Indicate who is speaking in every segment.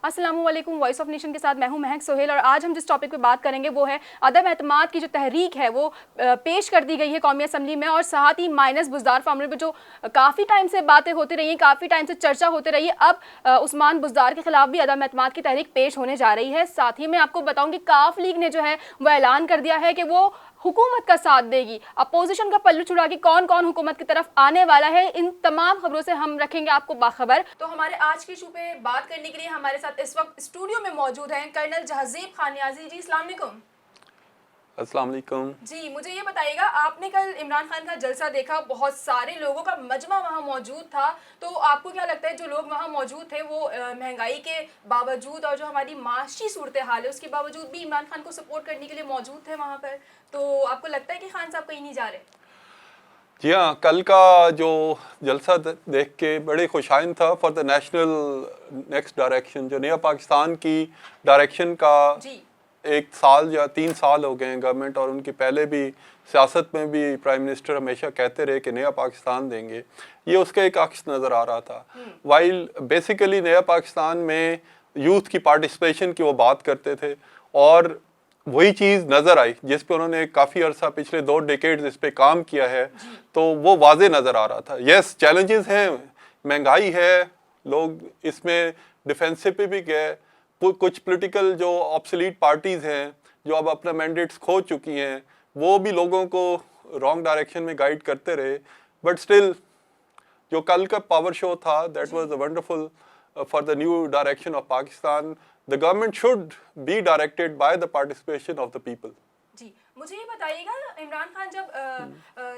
Speaker 1: अस्सलामुअलैकुम। Voice of nation के साथ मैं हूं महक सोहेल और आज हम जिस टॉपिक पे बात करेंगे वो है अदम एतमाद की जो तहरीक है वो पेश कर दी गई है कौमी असम्बली में, और साथ ही माइनस बुज़दार फार्मूले पर जो काफ़ी टाइम से बातें होती रही हैं, काफ़ी टाइम से चर्चा होती रही है, अब उस्मान बुज़दार के खिलाफ भी अदम एतमाद की तहरीक पेश होने जा रही है। साथ ही मैं आपको बताऊँ कि काफ लीग ने जो है वो ऐलान कर दिया है कि वो हुकूमत का साथ देगी। अपोजिशन का पल्लू छुड़ा के कौन कौन हुकूमत की तरफ आने वाला है, इन तमाम खबरों से हम रखेंगे आपको बाखबर। तो हमारे आज के इशू पे बात करने के लिए हमारे साथ इस वक्त स्टूडियो में मौजूद हैं कर्नल जहज़ीब खान नियाज़ी जी। अस्सलाम वालेकुम।
Speaker 2: अस्सलाम वालेकुम
Speaker 1: जी, मुझे ये बताइएगा, आपने कल इमरान खान का जलसा देखा, बहुत सारे लोगों का मजमा वहाँ मौजूद था, तो आपको क्या लगता है जो लोग वहाँ मौजूद थे वो महंगाई के बावजूद और जो हमारी माशी सूरत हाल है उसके बावजूद भी इमरान खान को सपोर्ट करने के लिए मौजूद थे वहाँ पर? तो आपको लगता है कि खान साहब कहीं नहीं जा रहे?
Speaker 2: जी हाँ, कल का जो जलसा देख के बड़े खुशाइन था for the national next direction, जो नया पाकिस्तान की डायरेक्शन का
Speaker 1: जी।
Speaker 2: 1 साल या 3 साल हो गए हैं गवर्नमेंट, और उनके पहले भी सियासत में भी प्राइम मिनिस्टर हमेशा कहते रहे कि नया पाकिस्तान देंगे। ये उसका एक अक्स नज़र आ रहा था। वाइल बेसिकली नया पाकिस्तान में यूथ की पार्टिसिपेशन की वो बात करते थे, और वही चीज़ नज़र आई जिस पे उन्होंने काफ़ी अरसा पिछले 2 डेकेड्स इस पे काम किया है, तो वो वाजे नज़र आ रहा था। यस, चैलेंजेस हैं, महंगाई है, लोग इसमें डिफेंसिव पे भी गए, कुछ पॉलिटिकल जो ऑब्सोलीट पार्टीज़ हैं जो अब अपना मैंडेट्स खो चुकी हैं, वो भी लोगों को रॉन्ग डायरेक्शन में गाइड करते रहे। बट स्टिल जो कल का पावर शो था, that was wonderful for the new direction of Pakistan. The government should be directed by the participation of the people.
Speaker 1: जी, मुझे ये बताइएगा, इमरान खान जब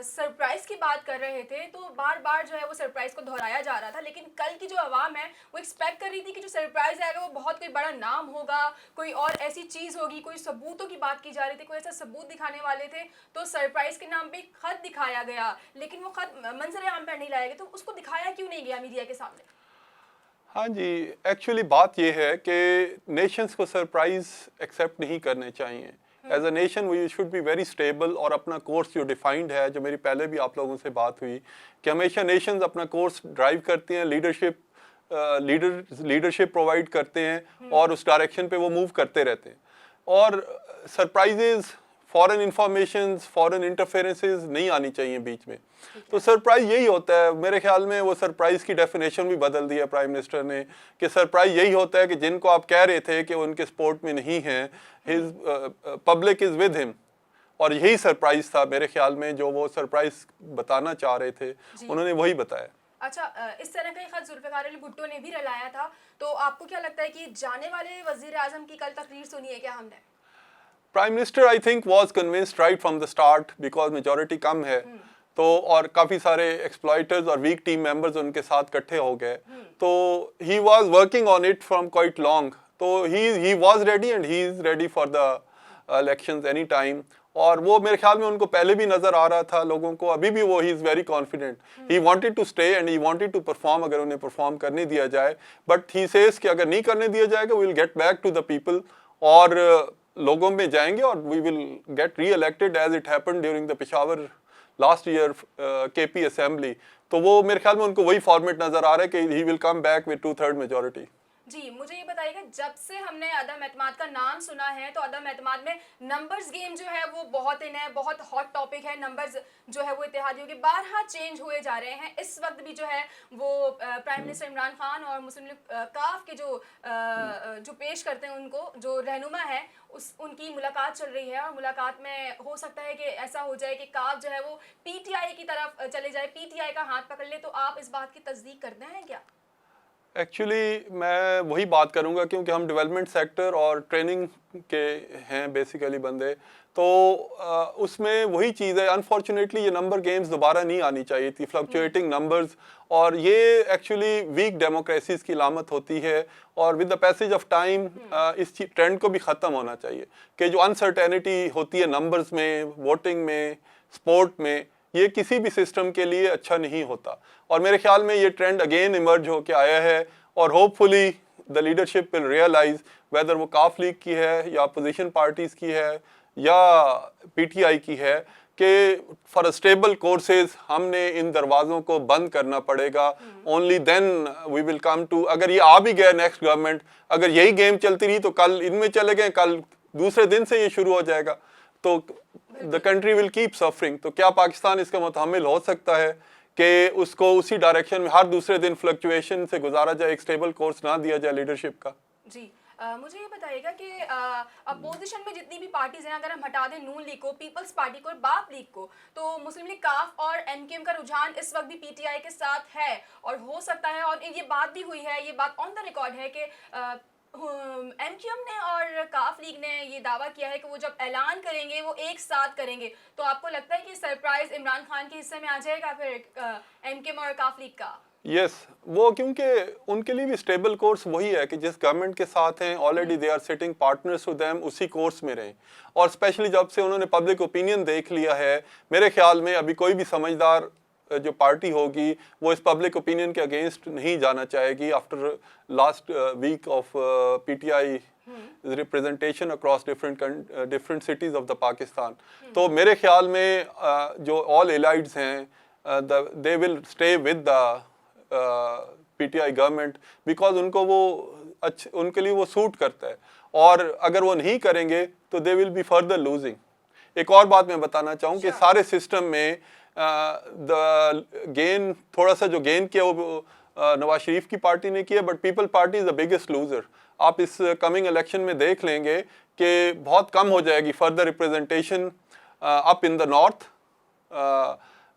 Speaker 1: सरप्राइज की बात कर रहे थे तो बार बार जो है वो सरप्राइज को दोहराया जा रहा था, लेकिन कल की जो आवाम है वो एक्सपेक्ट कर रही थी कि जो सरप्राइज आएगा वो बहुत कोई बड़ा नाम होगा, कोई और ऐसी चीज़ होगी, कोई सबूतों की बात की जा रही थी, कोई ऐसा सबूत दिखाने वाले थे। तो सरप्राइज के नाम पे एक खत दिखाया गया, लेकिन वो खत मंजर आम पर नहीं लाया गया, तो उसको दिखाया क्यों नहीं गया मीडिया के सामने?
Speaker 2: हाँ जी, एक्चुअली बात यह है कि नेशंस को सरप्राइज एक्सेप्ट नहीं करने चाहिए। As a nation we should be very stable, और अपना कोर्स जो डिफाइंड है, जो मेरी पहले भी आप लोगों से बात हुई कि हमेशा नेशंस अपना कोर्स ड्राइव करती हैं, लीडरशिप प्रोवाइड करते हैं और उस डायरेक्शन पे वो मूव करते रहते हैं। और surprises, foreign information, foreign interferences नहीं आनी चाहिए बीच में। तो सरप्राइज यही होता है, मेरे ख्याल में वो सरप्राइज की डेफिनेशन भी बदल दी है प्राइम मिनिस्टर ने, कि सरप्राइज यही होता है कि जिनको आप कह रहे थे कि उनके सपोर्ट में नहीं हैं, his public is with him. और यही सरप्राइज था मेरे ख्याल में, जो वो सरप्राइज बताना चाह रहे थे, उन्होंने वही बताया।
Speaker 1: अच्छा, इस तरह का ही खत जुल्फ़िकार अली भुट्टो ने भी रलाया था, तो आपको क्या लगता है कि जाने वाले वज़ीर आज़म की कल तकरीर सुनी है क्या हमने?
Speaker 2: Prime minister I think was convinced right from the start, because majority कम है, तो और काफ़ी सारे एक्सप्लॉइटर्स और वीक टीम मेंबर्स उनके साथ इकट्ठे हो गए, तो he was working on it from quite long. तो he was ready and he is ready for the elections any time. और वो मेरे ख्याल में उनको पहले भी नज़र आ रहा था लोगों को, अभी भी वो ही is very confident, he wanted to stay and he wanted to perform, अगर उन्हें परफॉर्म करने दिया जाए। बट ही सेज कि अगर नहीं करने दिया जाएगा we will get back to the people, और लोगों में जाएंगे और we will get re elected as it happened during the Peshawar last year KP assembly. तो वो मेरे ख्याल में उनको वही फॉर्मेट नज़र आ रहा है कि he will come back with 2/3 majority.
Speaker 1: जी, मुझे ये बताइएगा, जब से हमने अदम एतमाद का नाम सुना है तो अदम एतमाद में नंबर्स गेम जो है वो बहुत इन है, बहुत हॉट टॉपिक है। नंबर्स जो है वो इत्तेहादियों के बारहा चेंज हुए जा रहे हैं। इस वक्त भी जो है वो प्राइम मिनिस्टर इमरान खान और मुस्लिम लीग काफ के जो पेश करते हैं, उनको जो रहनुमा है उनकी मुलाकात चल रही है, और मुलाकात में हो सकता है कि ऐसा हो जाए कि काफ जो है वो पीटीआई की तरफ चले जाए, पीटीआई का हाथ पकड़ ले। तो आप इस बात की तस्दीक करते हैं क्या?
Speaker 2: एक्चुअली मैं वही बात करूंगा, क्योंकि हम डेवलपमेंट सेक्टर और ट्रेनिंग के हैं बेसिकली बंदे, तो उसमें वही चीज़ है। अनफॉर्चुनेटली ये नंबर गेम्स दोबारा नहीं आनी चाहिए थी, फ्लक्चुएटिंग नंबर्स, और ये एक्चुअली वीक डेमोक्रेसीज की लामत होती है। और with the passage of time इस ट्रेंड को भी ख़त्म होना चाहिए कि जो अनसर्टेनिटी होती है नंबर्स में, वोटिंग में, स्पोर्ट में, ये किसी भी सिस्टम के लिए अच्छा नहीं होता। और मेरे ख्याल में ये ट्रेंड अगेन इमर्ज होके आया है, और hopefully the leadership will realize, whether वो काफ लीग की है या अपोजिशन पार्टीज़ की है या पीटीआई की है, कि फॉर स्टेबल कोर्सेज हमने इन दरवाज़ों को बंद करना पड़ेगा, only then we will come to, अगर ये आ भी गया नेक्स्ट गवर्नमेंट, अगर यही गेम चलती रही तो कल इनमें चले गए, कल दूसरे दिन से ये शुरू हो जाएगा, तो the country will keep suffering. तो क्या पाकिस्तान इसका मुतहम्मिल हो सकता है कि उसको उसी डायरेक्शन में हर दूसरे दिन फ्लक्चुएशन से गुजारा जाए, एक स्टेबल कोर्स ना दिया जाए लीडरशिप का?
Speaker 1: जी मुझे ये बताइएगा कि अपोजिशन में जितनी भी पार्टीज हैं, अगर हम हटा दें नून लीग को, पीपल्स पार्टी को और बाप लीग को, तो मुस्लिम लीग काफ और एमकेएम का रुझान इस वक्त भी पीटीआई के साथ है, और हो सकता है, और ये बात भी हुई है, ये बात ऑन द रिकॉर्ड है कि एमक्यूएम ने और काफ लीग ने ये दावा किया है कि वो जब ऐलान करेंगे वो एक साथ करेंगे। तो आपको लगता है कि सरप्राइज इमरान खान के हिस्से में आ जाएगा फिर एमक्यूएम और काफ लीग का?
Speaker 2: यस वो क्योंकि उनके लिए भी स्टेबल कोर्स वही है कि जिस गवर्नमेंट के साथ हैं already they are sitting partners to them, उसी कोर्स में रहें। और स्पेशली जब से उन्होंने पब्लिक ओपिनियन देख लिया है, मेरे ख्याल में अभी कोई भी समझदार जो पार्टी होगी वो इस पब्लिक ओपिनियन के अगेंस्ट नहीं जाना चाहेगी after last week of PTI representation across different cities of the Pakistan. तो मेरे ख्याल में जो ऑल एलाइड्स हैं they will stay with the PTI government, because उनको वो उनके लिए वो सूट करता है, और अगर वो नहीं करेंगे तो they will be further losing. एक और बात मैं बताना चाहूँ कि सारे सिस्टम में द गेन, थोड़ा सा जो गेन किया वो नवाज शरीफ की पार्टी ने किया, but people party is the biggest loser. आप इस कमिंग इलेक्शन में देख लेंगे कि बहुत कम हो जाएगी further representation up in the north,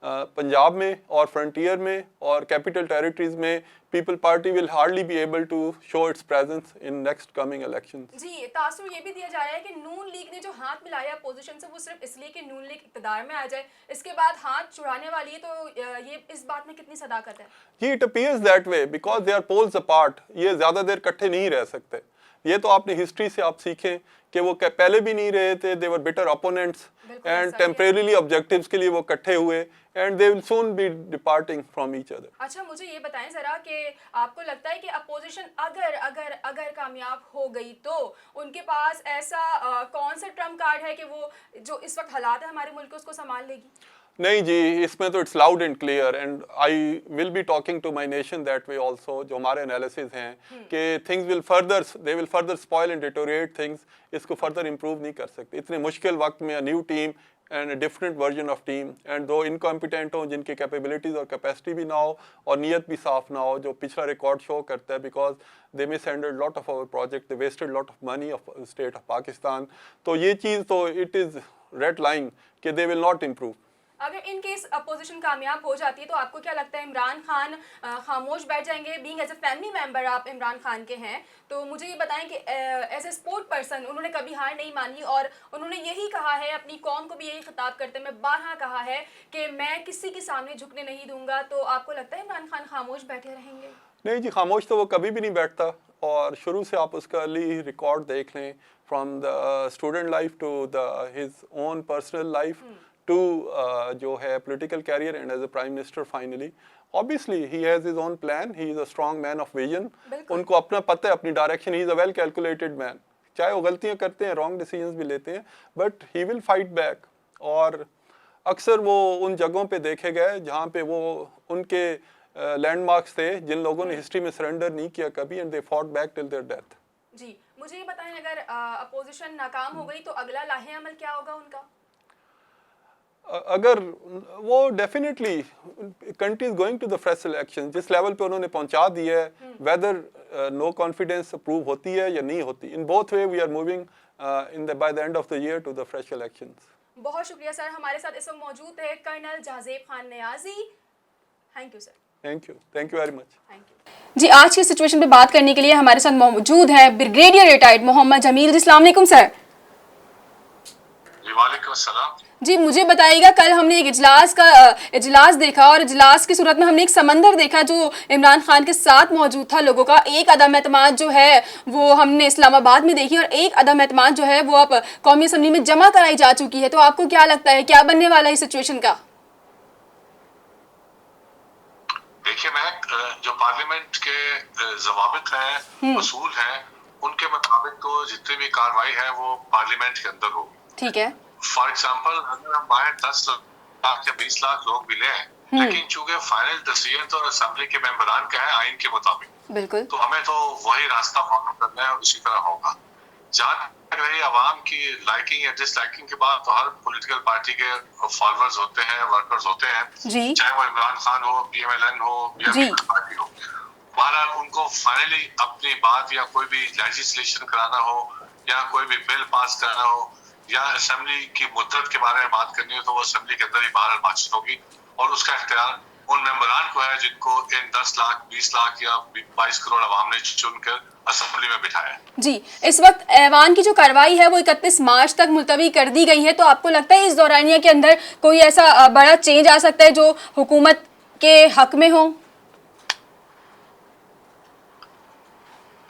Speaker 2: Punjab में और फ्रंटियर में और कैपिटल टेरिटरीज में। People Party will hardly be able to show its presence in next coming elections.
Speaker 1: जी तासुर ये भी दिया जा रहा है कि नून लीग ने जो हाथ मिलाया अपोजिशन से वो सिर्फ इसलिए कि नून लीग इक़्तिदार में आ जाए, इसके बाद हाथ छुड़ाने वाली है, तो ये इस बात में कितनी सदाकत है?
Speaker 2: जी it appears that way because they are poles apart. ये ज़्यादा देर इकट्ठे नहीं रह सकते। ये तो आपने हिस्ट्री से आप सीखें कि वो पहले भी नहीं रहे थे, they were bitter opponents and temporarily objectives के लिए वो इकट्ठे हुए and they will soon be departing from each other.
Speaker 1: अच्छा मुझे ये बताएं जरा कि आपको लगता है कि अपोजिशन अगर अगर अगर कामयाब हो गई तो उनके पास ऐसा कौन सा ट्रम्प कार्ड है कि वो जो इस वक्त हालात है हमारे मुल्क के उसको संभाल लेगी?
Speaker 2: नहीं जी, इसमें तो it's loud and clear and I will be talking to my nation that way also. जो हमारे एनालिसिस हैं कि things will further, they will further spoil and deteriorate things, इसको फर्दर इंप्रूव नहीं कर सकते। इतने मुश्किल वक्त में a new team and different version of team and दो इनकॉम्पिटेंट हो, जिनकी कैपेबिलिटीज़ और कैपेसिटी भी ना हो और नीयत भी साफ ना हो, जो पिछला रिकॉर्ड शो करता है because they mishandled lot of our project, they wasted lot of money of state of Pakistan. तो ये चीज़ तो इट इज़ रेड लाइन कि दे विल नॉट इम्प्रूव।
Speaker 1: अगर इन केस अपोजिशन कामयाब हो जाती है तो आपको क्या लगता है इमरान खान खामोश बैठ जाएंगे? Being as a family member आप इमरान खान के हैं, तो मुझे ये बताएं कि एज ए स्पोर्ट पर्सन उन्होंने कभी हार नहीं मानी और उन्होंने यही कहा है, अपनी कौम को भी यही खिताब करते मैं बारहा कहा है कि मैं किसी के सामने झुकने नहीं दूंगा। तो आपको लगता है इमरान खान खामोश बैठे रहेंगे? नहीं
Speaker 2: जी, खामोश तो वो कभी भी नहीं बैठता और शुरू से आप उसका अर्ली रिकॉर्ड देख लें from the student life to the his own personal life to जो है political career and as a prime minister finally. Obviously he has his own plan, he is a strong man of vision. उनको अपना पता है, अपनी direction, he is a well calculated man. चाहे वो गलतियाँ करते हैं, रॉन्ग डिसीजंस भी लेते हैं, but he will fight back. और अक्सर वो उन जगहों पे देखे गए जहाँ पे वो उनके लैंडमार्क्स थे जिन लोगों ने हिस्ट्री में सरेंडर नहीं किया कभी and they fought back till their death.
Speaker 1: जी मुझे ये बताएं अगर अपोजिशन नाकाम हो गई तो अगला लाहे अमल क्या होगा उनका?
Speaker 2: अगर वो definitely country is going to the fresh election, जिस लेवल पे उन्होंने पहुंचा दी है, वेदर नो कॉन्फिडेंस अप्रूव होती है या नहीं होती, in both ways we are moving in the by the end of the year to the fresh elections.
Speaker 1: बहुत शुक्रिया सर, हमारे साथ इस वक्त मौजूद है colonel Jahazeb Khan Niazi. Thank you sir.
Speaker 2: Thank you very much.
Speaker 1: Thank you जी। आज की सिचुएशन पे बात करने के लिए हमारे साथ मौजूद है ब्रिगेडियर रिटायर्ड मोहम्मद जमील जी। अस्सलाम वालेकुम सर।
Speaker 3: वालेकुम अस्सलाम
Speaker 1: जी मुझे बताइएगा, कल हमने एक इजलास देखा और इजलास की सूरत में हमने एक समंदर देखा जो इमरान खान के साथ मौजूद था लोगों का। एक अदम एतमाद जो है वो हमने इस्लामाबाद में देखी और एक अदम एतमाद जो है वो अब कौमी असम्बली में जमा कराई जा चुकी है। तो आपको क्या लगता है क्या बनने वाला है सिचुएशन का?
Speaker 3: देखिए महक, जो पार्लियामेंट के ज़वाबित हैं, उसूल हैं, उनके मुताबिक तो जितनी भी कार्रवाई है वो पार्लियामेंट के अंदर होगी।
Speaker 1: ठीक है।
Speaker 3: फॉर एग्जाम्पल अगर हम बाहर 10 लाख या 20 लाख लोग मिले हैं, लेकिन चूंकि फाइनल डिसीजन तो असेंबली के मेंबरान का है आइन के मुताबिक,
Speaker 1: बिल्कुल,
Speaker 3: तो हमें तो वही रास्ता फॉलो करना है और उसी तरह होगा। जहाँ तक रही आवाम की लाइकिंग या डिसलाइकिंग के बाद, तो हर पॉलिटिकल पार्टी के फॉलोअर्स होते हैं, वर्कर्स होते हैं,
Speaker 1: जी,
Speaker 3: चाहे वो इमरान खान हो, PMLN हो या
Speaker 1: जी,
Speaker 3: पार्टी हो। बहरहाल उनको फाइनली अपनी बात या कोई भी लेजिस्लेशन कराना हो या कोई भी बिल पास करना हो या असेंबली की मुद्दत के बारे में बात करनी हो, तो वो असेंबली के अंदर ही बहरहाल बातचीत होगी और उसका इख्तियार उन मेंबरान को है जिनको इन 10 लाख 20 लाख या 22 करोड़ अवाम ने चुनकर असेंबली में बिठाया है।
Speaker 1: जी। इस वक्त ऐवान की जो कार्रवाई है वो 31 मार्च तक मुलतवी कर दी गई है, तो आपको लगता है इस दौरानिया के अंदर कोई ऐसा बड़ा चेंज आ सकता है जो हुकूमत के हक में हो?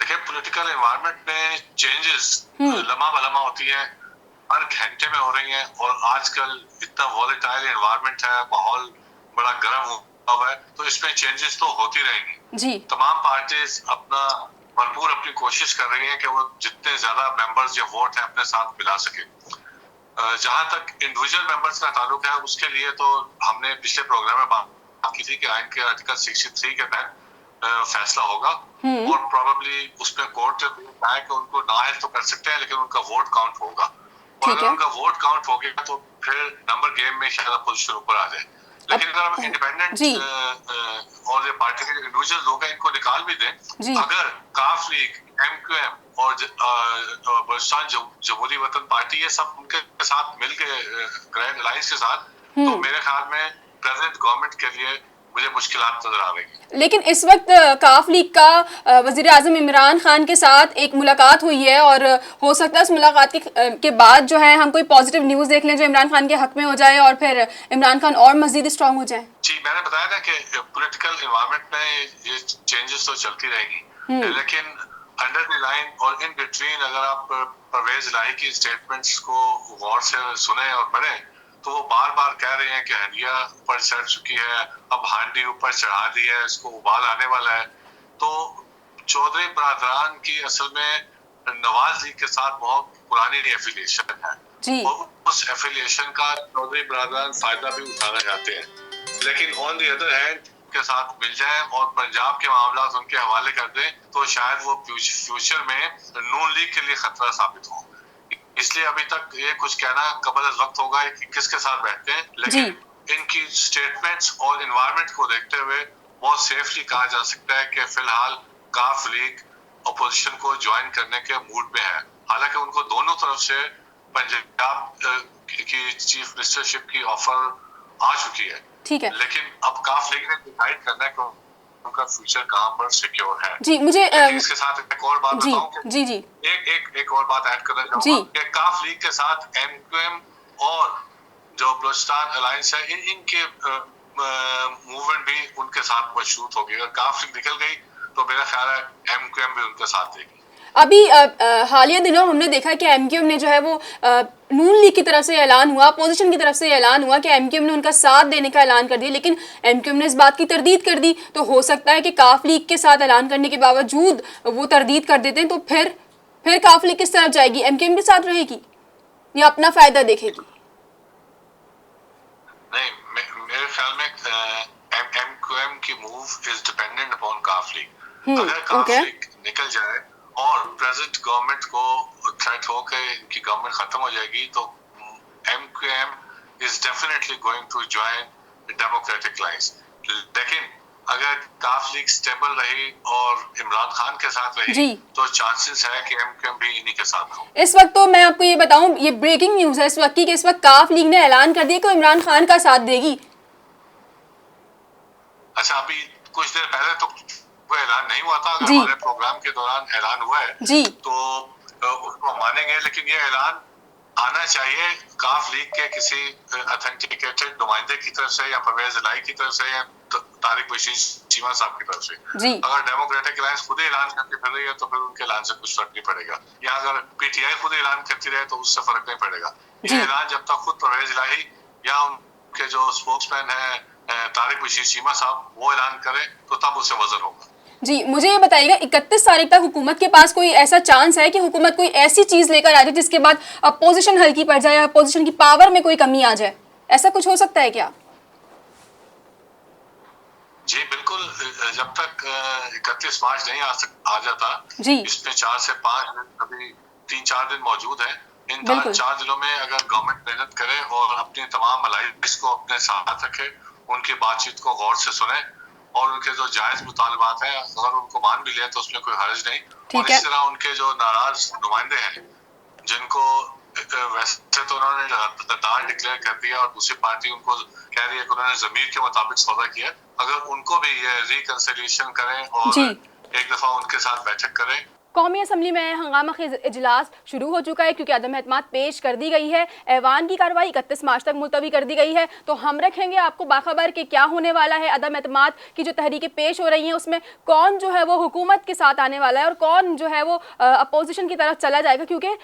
Speaker 3: देखिए, पॉलिटिकल एनवायरनमेंट में चेंजेस लम्हा बलमा होती है, हर घंटे में हो रही हैं और आजकल इतना वॉलेटाइल एनवायरनमेंट है, माहौल बड़ा गर्म हुआ है, तो इसमें चेंजेस तो होती रहेंगी
Speaker 1: जी।
Speaker 3: तमाम पार्टीज अपना भरपूर अपनी कोशिश कर रही हैं कि वो जितने ज्यादा मेंबर्स या वोट हैं अपने साथ मिला सके। जहां तक इंडिविजुअल मेंबर्स का ताल्लुक है, उसके लिए तो हमने पिछले प्रोग्राम में बात की थी कि आइन के आर्टिकल 63 के तहत फैसला होगा और प्रोबेबली उसमें कोर्ट है कि उनको नाअहल तो कर सकते हैं, लेकिन उनका वोट काउंट होगा और अगर उनका वोट काउंट हो गया तो फिर नंबर गेम में शायद अपोजिशन ऊपर आ जाए। लेकिन अगर हम इंडिपेंडेंट और ये पार्टी के इंडिविजुअल लोग हैं इनको निकाल भी दें, अगर काफ लीग, MQM और बलूचिस्तान जमहूरी वतन पार्टी ये सब उनके साथ मिलकर ग्रैंड अलायंस के साथ, तो मेरे ख्याल में प्रेजेंट गवर्नमेंट के लिए मुझे मुश्किलात नजर आ रही।
Speaker 1: लेकिन इस वक्त काफ लीग का वजीर आजम इमरान खान के साथ एक मुलाकात हुई है और हो सकता है उस मुलाकात के बाद जो है हम कोई पॉजिटिव न्यूज़ देख लें जो इमरान खान के हक में हो जाए और फिर इमरान खान और मजीद स्ट्रांग हो जाए।
Speaker 3: जी, मैंने बताया ना कि पॉलिटिकल एनवायरनमेंट में ये चेंजेस तो चलती रहेगी, लेकिन अंडर द लाइन और इन बिटवीन अगर आप परवेज इलाही की स्टेटमेंट्स को गौर से सुने और पढ़ें, तो वो बार बार कह रहे हैं कि हंडिया ऊपर चढ़ चुकी है, अब हांडी ऊपर चढ़ा दी है, इसको उबाल आने वाला है। तो चौधरी बरादरान की असल में नवाज लीग के साथ बहुत पुरानी एफिलिएशन है और उस एफिलिएशन का चौधरी बरादरान फायदा भी उठाना चाहते हैं, लेकिन ऑन द अदर हैंड के साथ मिल जाए और पंजाब के मामला उनके हवाले कर दें, तो शायद वो फ्यूचर में नून लीग के लिए खतरा साबित हो। इसलिए अभी तक ये कुछ कहना कबल वक्त होगा कि किसके साथ बैठते हैं, लेकिन इनकी स्टेटमेंट्स और एनवायरनमेंट को देखते हुए बहुत सेफली कहा जा सकता है कि फिलहाल काफ लीग अपोजिशन को ज्वाइन करने के मूड में है। हालांकि उनको दोनों तरफ से पंजाब की चीफ मिनिस्टरशिप की ऑफर आ चुकी है,
Speaker 1: ठीक है,
Speaker 3: लेकिन अब काफ लीग ने डिसाइड करना है कि उनका फ्यूचर कहां पर सिक्योर है।
Speaker 1: जी, मुझे
Speaker 3: इसके साथ एक और बात बताऊं,
Speaker 1: जी जी
Speaker 3: एक और बात ऐड करना चाहूंगा कि काफ लीग के साथ MQM और जो बलूचिस्तान अलायंस है इनके मूवमेंट भी उनके साथ मशरूत होगी। अगर काफ लीग निकल गई तो मेरा ख्याल है MQM भी उनके साथ देगी।
Speaker 1: अभी हालिया दिनों हमने देखा कि MQM ने जो है वो नून लीग की तरफ से ऐलान हुआ, अपोजिशन की तरफ से ऐलान हुआ कि MQM ने उनका साथ देने का ऐलान कर दिया, लेकिन MQM ने इस बात की तरदीद कर दी। तो हो सकता है कि काफ लीग के साथ ऐलान करने के बावजूद वो तरदीद कर देते हैं, तो फिर काफ लीग किस तरफ जाएगी? MQM के साथ रहेगी या अपना फायदा देखेगी?
Speaker 3: नहीं, मेरे ख्याल में MQM की move is dependent upon calf league. अगर काफ लीग निकल जाए और प्रेजेंट गवर्नमेंट को थ्रेट हो के इनकी गवर्नमेंट खत्म हो जाएगी, तो MQM is definitely going to join democratic lines. लेकिन अगर काफ लीग स्टेबल रही और इमरान खान के साथ रही, तो चांसेस है कि MQM भी इन्हीं के साथ हो।
Speaker 1: इस वक्त तो मैं आपको ये बताऊं, ये ब्रेकिंग न्यूज़ है इस वक्त की कि इस वक्त काफ लीग ने ऐलान कर दिया कि इमरान खान का साथ देगी।
Speaker 3: अच्छा, अभी कुछ देर पहले तो वो ऐलान नहीं हुआ था, अगर हमारे प्रोग्राम के दौरान ऐलान हुआ है तो उसको मानेंगे, लेकिन ये ऐलान आना चाहिए काफ लीग के किसी ऑथेंटिकेटेड नुमाइंदे की तरफ से या परवेज इलाही की तरफ से या तारिक बशीर चीमा साहब की तरफ से। अगर डेमोक्रेटिक अलायंस खुद ही ऐलान करके फिर रही है तो फिर उनके ऐलान से कुछ फर्क नहीं पड़ेगा, या अगर PTI खुद ऐलान करती रहे तो उससे फर्क नहीं पड़ेगा। ये ऐलान जब तक खुद परवेज इलाही या उनके जो स्पोक्समैन है तारिक बशीर चीमा साहब वो ऐलान करें, तो तब उससे वजन होगा।
Speaker 1: जी, मुझे ये बताइएगा 31 तारीख तक हुकूमत के पास कोई ऐसा चांस है कि हुकूमत कोई ऐसी चीज लेकर आ जाए जिसके बाद अपोजिशन हल्की पड़ जाए या अपोजिशन की पावर में कोई कमी आ जाए, ऐसा कुछ हो सकता है क्या?
Speaker 3: जी बिल्कुल, जब तक 31 मार्च नहीं आ जाता,
Speaker 1: जी
Speaker 3: इसमें 4 से 5 दिन, अभी 3-4 दिन मौजूद है। इन
Speaker 1: बिल्कुल।
Speaker 3: 4 दिनों में अगर गवर्नमेंट मेहनत करे और अपनी तमाम अलाइज को अपने साथ रखे, उनकी बातचीत को गौर से सुने और उनके जो जायज मुतालबात हैं अगर उनको मान भी लिया तो उसमें कोई हर्ज नहीं।
Speaker 1: ठीक
Speaker 3: और
Speaker 1: है।
Speaker 3: इस तरह उनके जो नाराज नुमाइंदे हैं, जिनको वैसे तो उन्होंने गद्दार डिक्लेयर कर दिया और दूसरी पार्टी उनको कह रही है कि उन्होंने जमीर के मुताबिक सौदा किया, अगर उनको भी ये रिकंसिलिएशन करें और
Speaker 1: जी।
Speaker 3: एक दफा उनके साथ बैठक करें।
Speaker 1: कौमी असम्बली में हंगामा खेज इजलास शुरू हो चुका है क्योंकि अदम एतमाद पेश कर दी गई है। ऐवान की कार्रवाई 31 मार्च तक मुलतवी कर दी गई है, तो हम रखेंगे आपको बाखबर कि क्या होने वाला है। अदम एतमाद की जो तहरीकें पेश हो रही हैं उसमें कौन जो है वो हुकूमत के साथ आने वाला है और कौन जो है वो अपोजिशन की तरफ चला जाएगा, क्योंकि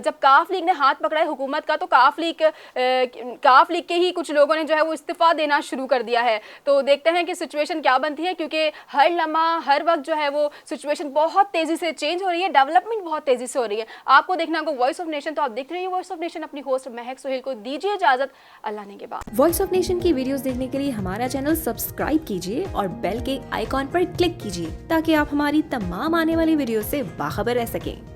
Speaker 1: जब काफ लीग ने हाथ पकड़ा है हुकूमत का तो काफ लीग के ही कुछ लोगों ने जो है वो इस्तीफ़ा देना शुरू कर दिया है। तो देखते हैं कि सिचुएशन क्या बनती है, क्योंकि हर लम्हा हर वक्त जो है वो सिचुएशन बहुत तेज़ी से चेंज हो रही है, डेवलपमेंट बहुत तेजी से हो रही है। आपको देखना को वॉइस ऑफ नेशन, तो आप देख रहे हैं वॉइस ऑफ नेशन। अपनी होस्ट महक सोहेल को दीजिए इजाजत, अल्लाह ने के बाद।
Speaker 4: वॉइस ऑफ नेशन की वीडियोस देखने के लिए हमारा चैनल सब्सक्राइब कीजिए और बेल के आइकॉन पर क्लिक कीजिए ताकि आप हमारी तमाम आने वाली वीडियो से बाखबर रह सकें।